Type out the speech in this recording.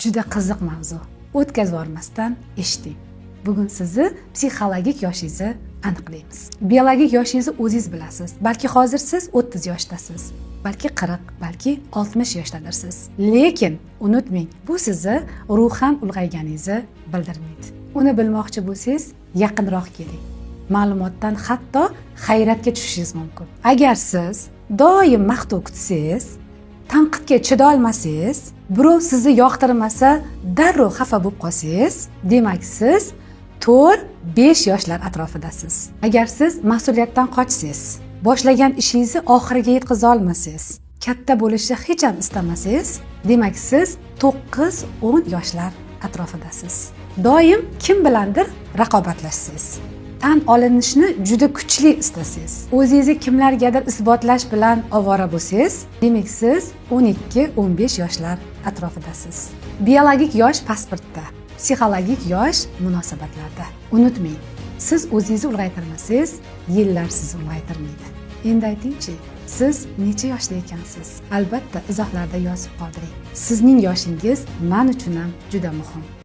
juda qiziq mavzu. O'tkazib yubormasdan eshiting. Bugun sizni psixologik yoshingizni aniqlaymiz. Biologik yoshingizni o'zingiz bilasiz. Balki hozir siz 30 yoshdasiz, balki 40, balki 60 yoshdadirsiz. Lekin unutmang, bu sizni ruhan ulg'ayganingizni bildirmaydi. Uni bilmoqchi bo'lsangiz, yaqinroq keling. Ma'lumotdan hatto hayratga tushishingiz mumkin. Agar siz doim maqtov kutsangiz, tanqidga chiday olmasangiz, birov sizni yoqtirmasa, darrov xafa bo'lib qolsangiz, demak siz 4-5 yoshlar atrofidasiz. Agar siz mas'uliyatdan qochsangiz, boshlagan ishingizni oxiriga yetkaza olmasangiz, katta bo'lishni hech ham istamasangiz, demak siz 9-10 yoshlar atrofidasiz. Doim kim bilandir raqobatlashsangiz, tan olinishni juda kuchli istasangiz, o'zingizni kimlargadir isbotlash bilan ovora bo'lsangiz, demak siz 12-15 yoshlar atrofidasiz. Biologik yosh pasportda, psixologik yosh munosabatlarda. Unutmang, siz o'zingizni ulg'aytirmasangiz, yillar sizni ulg'aytirmaydi. Endi aytingchi, siz necha yoshda ekansiz? Albatta izohlarda yozib qoldiring. Sizning yoshingiz men uchun ham juda muhim.